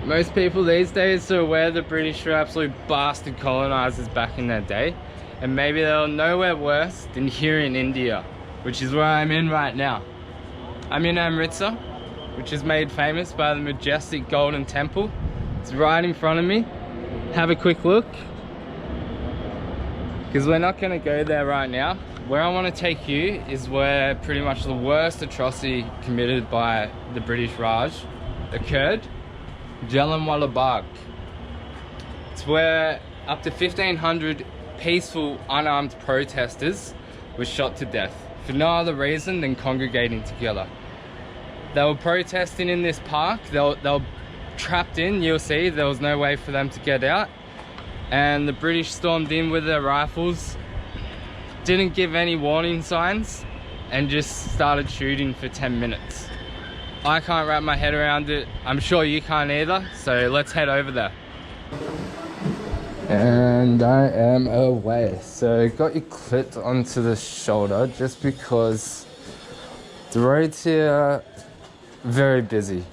Most people these days are aware the British were absolute bastard colonizers back in their day, and maybe they were nowhere worse than here in India, which is where I'm in right now. I'm in Amritsar, which is made famous by the majestic Golden Temple. It's right in front of me. Have a quick look, because we're not going to go there right now. Where I want to take you is where pretty much the worst atrocity committed by the British Raj occurred. Jallianwala Bagh. It's where up to 1,500 peaceful unarmed protesters were shot to death for no other reason than congregating together. They were protesting in this park. They were trapped in. You'll see there was no way for them to get out, and the British stormed in with their rifles, didn't give any warning signs, and just started shooting for 10 minutes. I can't wrap my head around it. I'm sure you can't either, so let's head over there. And I am away. So got you clipped onto the shoulder just because the roads here are very busy.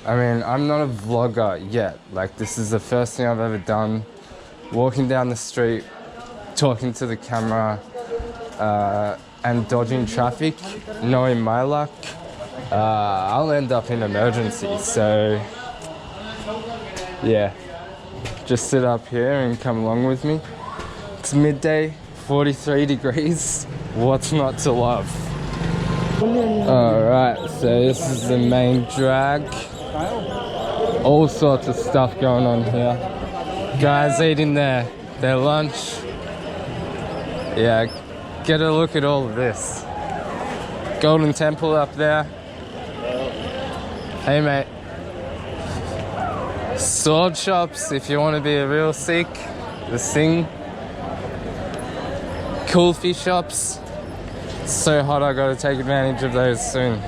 I mean, I'm not a vlogger yet. Like, this is the first thing I've ever done. Walking down the street, talking to the camera, and dodging traffic, knowing my luck, I'll end up in emergency. So yeah, just sit up here and come along with me. It's midday, 43 degrees. What's not to love? Alright, so this is the main drag. All sorts of stuff going on here. Guys eating their lunch. Yeah, get a look at all of this. Golden Temple up there. Hey mate. Sword shops if you want to be a real Sikh. The Singh. Kulfi shops. It's so hot, I gotta take advantage of those soon.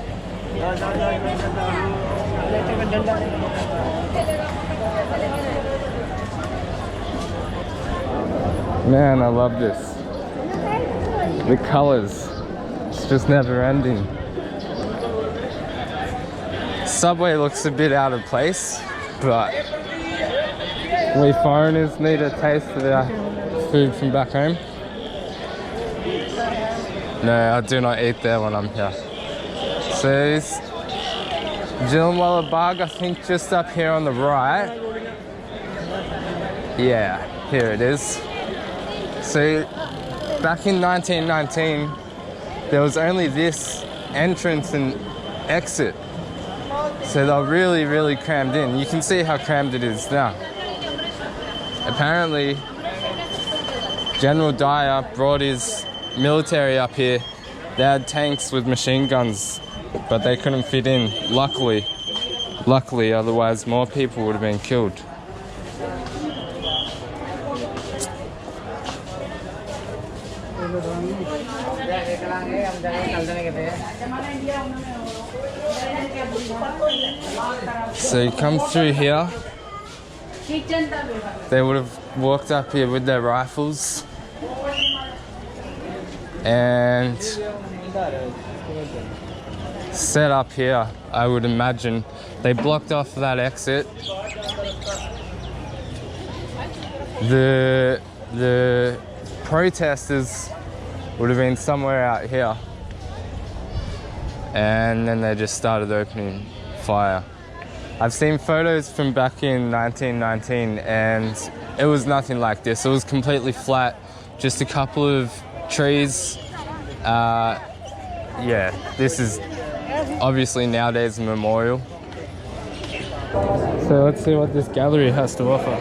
Man, I love this. The colors, it's just never ending. Subway looks a bit out of place, but we foreigners need a taste of our food from back home. No, I do not eat there when I'm here. So it's Jallianwala Bagh, I think just up here on the right. Yeah, here it is. So back in 1919, there was only this entrance and exit. So they're really, really crammed in. You can see how crammed it is now. Apparently, General Dyer brought his military up here. They had tanks with machine guns, but they couldn't fit in, luckily, otherwise more people would have been killed. So you come through here, they would have walked up here with their rifles and set up here, I would imagine. They blocked off that exit. The protesters would have been somewhere out here, and then they just started opening fire. I've seen photos from back in 1919 and it was nothing like this. It was completely flat, just a couple of trees. Yeah, this is obviously nowadays a memorial. So let's see what this gallery has to offer.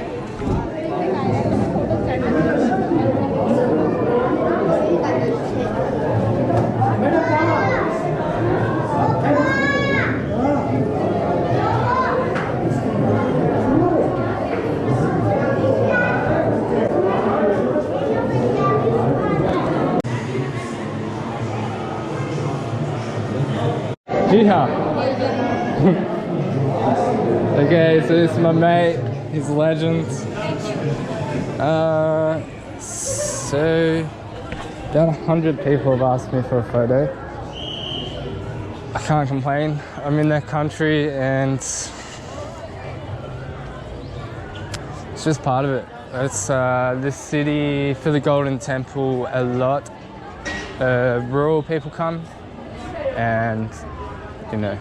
Okay, so this is my mate, he's a legend. So about 100 people have asked me for a photo. I can't complain. I'm in their country and It's just part of it. It's this city for the Golden Temple. A lot rural people come, and you know,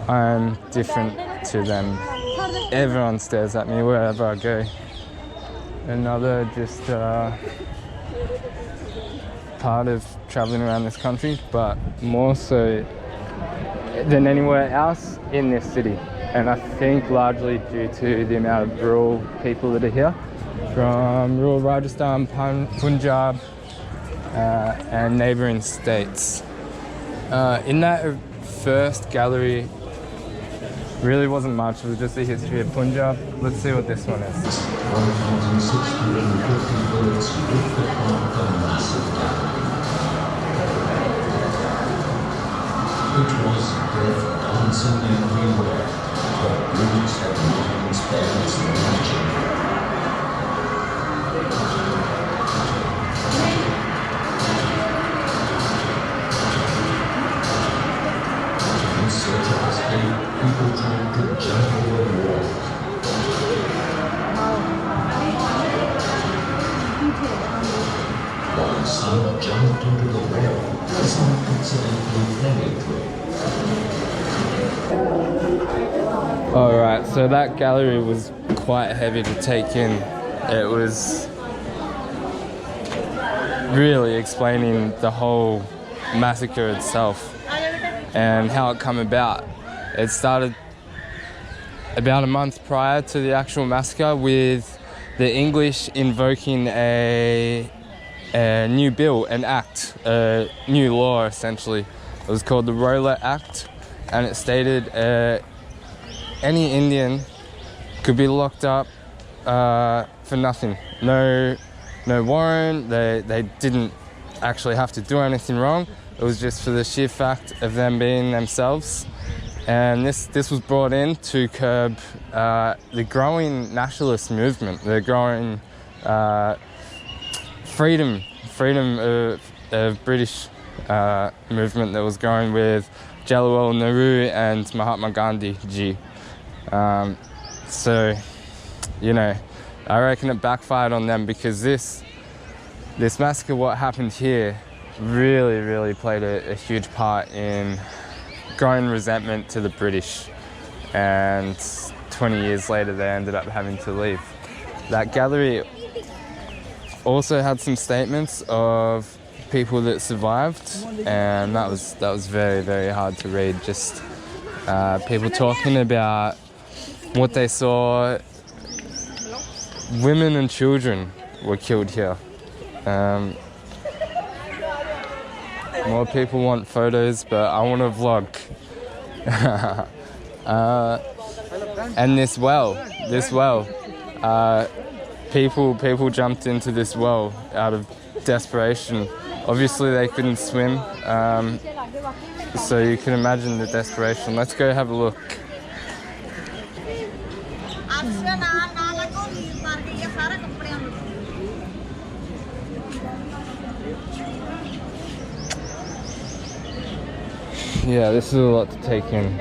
I'm different to them. Everyone stares at me wherever I go. Another just part of traveling around this country, but more so than anywhere else in this city. And I think largely due to the amount of rural people that are here from rural Rajasthan, Punjab, and neighbouring states. In that first gallery, really wasn't much. It was just the history of Punjab. Let's see what this one is. 1,650 bullets ripped apart the massacre. It was death dancing everywhere, but British had not spared its magic. In search of escape, people tried to jump over the wall. While some jumped into the well, some accidentally fell into it. Alright, so that gallery was quite heavy to take in. It was really explaining the whole massacre itself and how it come about. It started about a month prior to the actual massacre with the English invoking a new bill, an act, a new law essentially. It was called the Roller Act, and it stated any Indian could be locked up for nothing. No warrant. They didn't actually have to do anything wrong. It was just for the sheer fact of them being themselves. And this was brought in to curb the growing nationalist movement, the growing freedom of British movement that was going with Jallianwala Nehru and Mahatma Gandhi ji. So, you know, I reckon it backfired on them, because this massacre, what happened here, really played a huge part in growing resentment to the British, and 20 years later they ended up having to leave. That gallery also had some statements of people that survived, and that was very hard to read. Just people talking about what they saw. Women and children were killed here. More people want photos, but I want to vlog. And this well, people jumped into this well out of desperation. Obviously they couldn't swim, so you can imagine the desperation. Let's go have a look. Yeah, this is a lot to take in.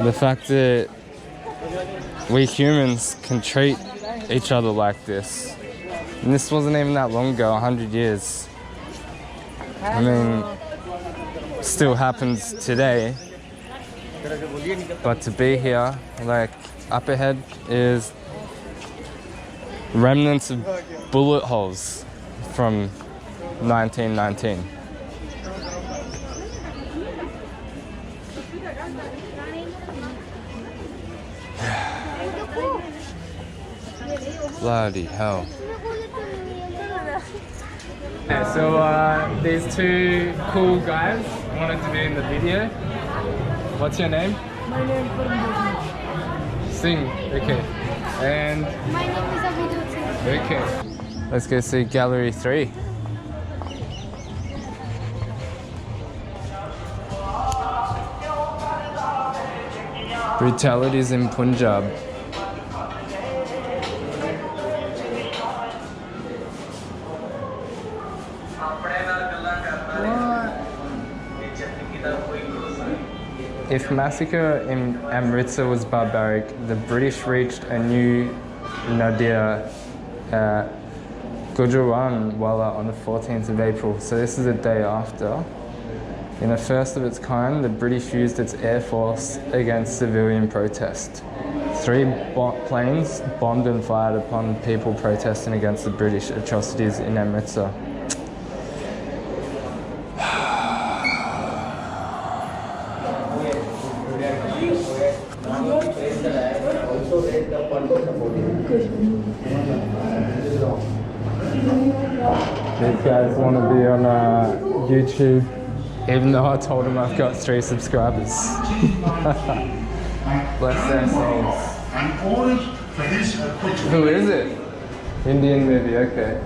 The fact that we humans can treat each other like this. And this wasn't even that long ago, 100 years. I mean, still happens today. But to be here, like, up ahead is remnants of bullet holes from 1919. Bloody hell. Yeah, so these two cool guys wanted to be in the video. What's your name? My name is Singh, okay. And My name is Amritsar. okay. Let's go see Gallery 3. Brutalities in Punjab. If massacre in Amritsar was barbaric, the British reached a new nadir at Jallianwala on the 14th of April. So this is the day after. In a first of its kind, the British used its air force against civilian protest. 3 planes bombed and fired upon people protesting against the British atrocities in Amritsar. These guys want to be on YouTube, even though I told them I've got 3 subscribers. Bless their souls. Who is it? Indian movie, okay.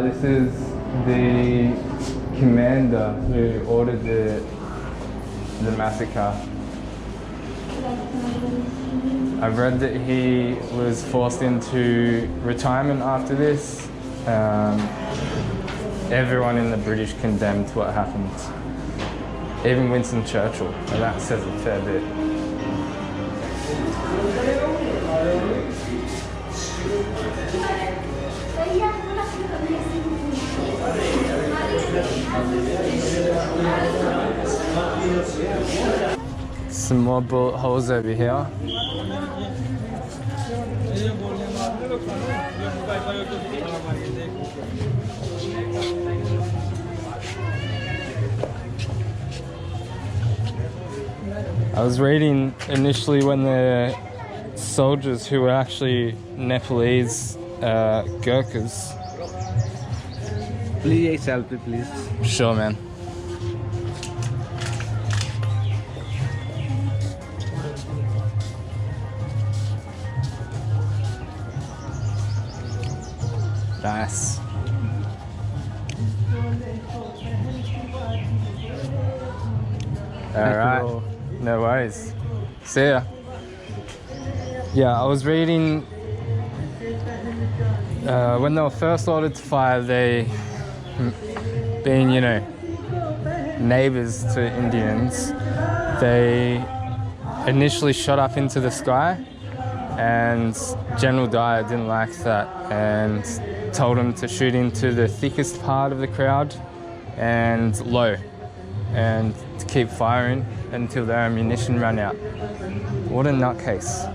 This is the commander who ordered the massacre. I've read that he was forced into retirement after this. Everyone in the British condemned what happened. Even Winston Churchill, and that says a fair bit. Some more bullet holes over here. I was reading initially when the soldiers who were actually Nepalese Gurkhas. Please, a selfie, please. Sure, man. Nice. All right. No worries. See ya. Yeah, I was reading when they were first ordered to fire, they, being, you know, neighbors to Indians, they initially shot up into the sky, and General Dyer didn't like that and told him to shoot into the thickest part of the crowd and low, and to keep firing until their ammunition ran out. What a nutcase.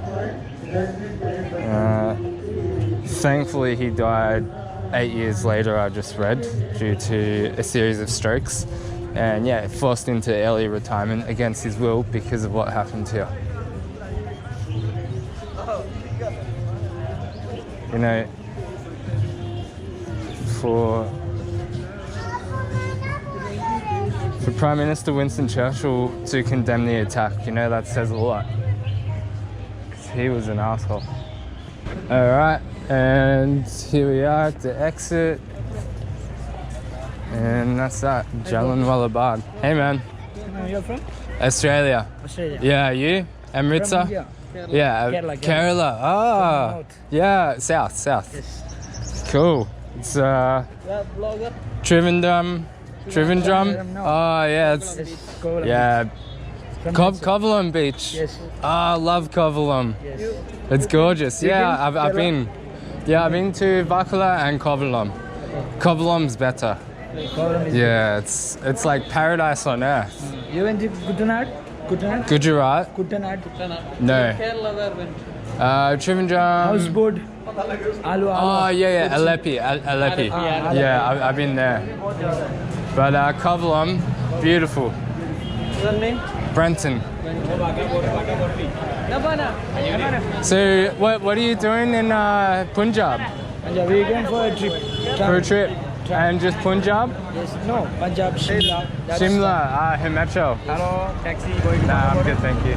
Thankfully he died 8 years later, I just read, due to a series of strokes, and yeah, forced into early retirement against his will because of what happened here. You know, for Prime Minister Winston Churchill to condemn the attack, you know, that says a lot. 'Cause he was an asshole. Alright, and here we are at the exit. And that's that, Jallianwala Bagh. Hey man. You're from? Australia. Australia. Yeah, you? Amritsar? From India. Yeah, Kerala. Ah, North. yeah, south. Yes. Cool. It's Yeah, blogger. Trivandrum. No. Oh yeah, it's yeah. Kovalam Beach. Yes. Oh, I love Kovalam. Yes. It's gorgeous. Yeah, been I've Kerala? been. Yeah, I've been to Vakala and Kovalam. Kovalam's better. Yeah, it's like paradise on earth. You went to Kutanad? Gujarat? Kutanad. No. Kerala, where went? Trivandrum. Houseboat. Alu. Oh yeah, Aleppi. Aleppi. Yeah, I've been there. But Kovalam, beautiful. What's your name? Brenton. So what are you doing in Punjab? Punjab, we going for a trip. For a trip? And just Punjab? Yes, no, Punjab, Shimla. Shimla, Himachal. Hello, taxi going. Nah, I'm good, thank you.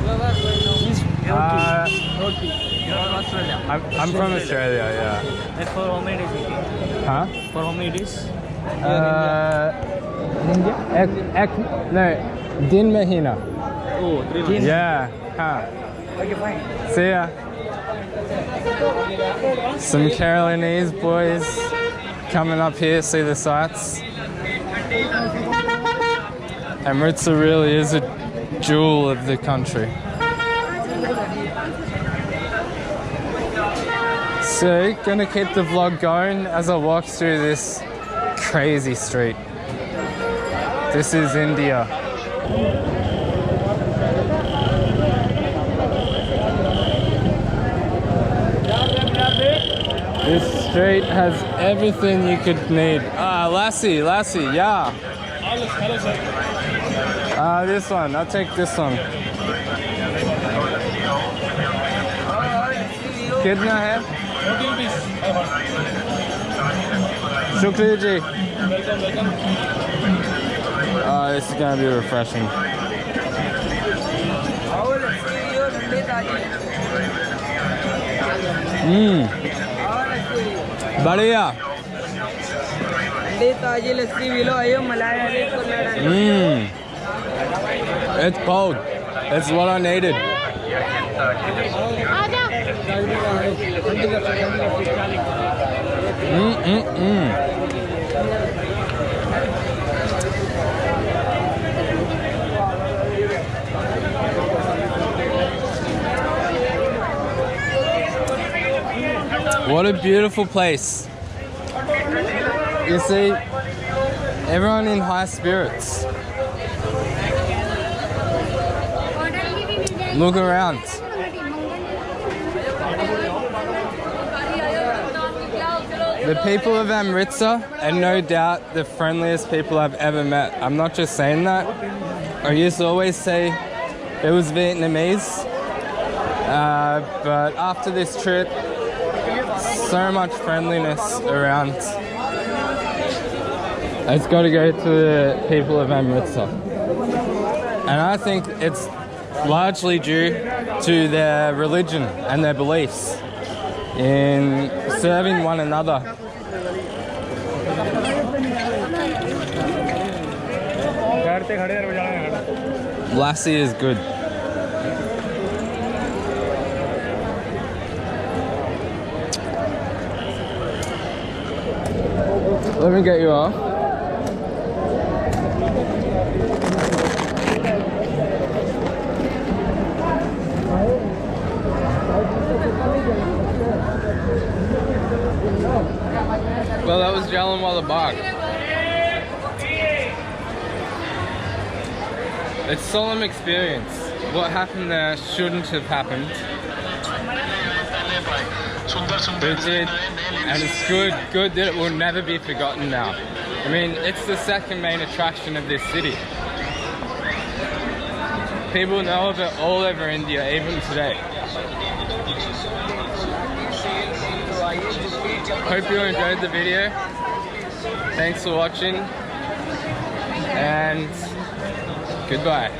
Road trip. You're from Australia. I'm from Australia, yeah. For how many days? Huh? For how many days? India? No, Din Mahina. Oh, 3 months. Yeah. Huh. Okay, fine. See ya. Some Carolinese boys coming up here, see the sights. Amritsar really is a jewel of the country. So, gonna keep the vlog going as I walk through this crazy street. This is India. This street has everything you could need. Ah, lassi, yeah. This one, I'll take this one. कितना है? शुक्रिया जी. This is gonna be refreshing. बढ़िया. It's cold. It's what I needed. What a beautiful place. You see, everyone in high spirits. Look around. The people of Amritsar are no doubt the friendliest people I've ever met. I'm not just saying that. I used to always say it was Vietnamese. But after this trip, so much friendliness around. It's got to go to the people of Amritsar. And I think it's largely due to their religion and their beliefs in serving one another. Lassi is good. Let me get you off. Well, that was Jallianwala Bagh. It's a solemn experience. What happened there shouldn't have happened. It did, and it's good that it will never be forgotten now. I mean, it's the second main attraction of this city. People know of it all over India, even today. Hope you enjoyed the video. Thanks for watching, and goodbye.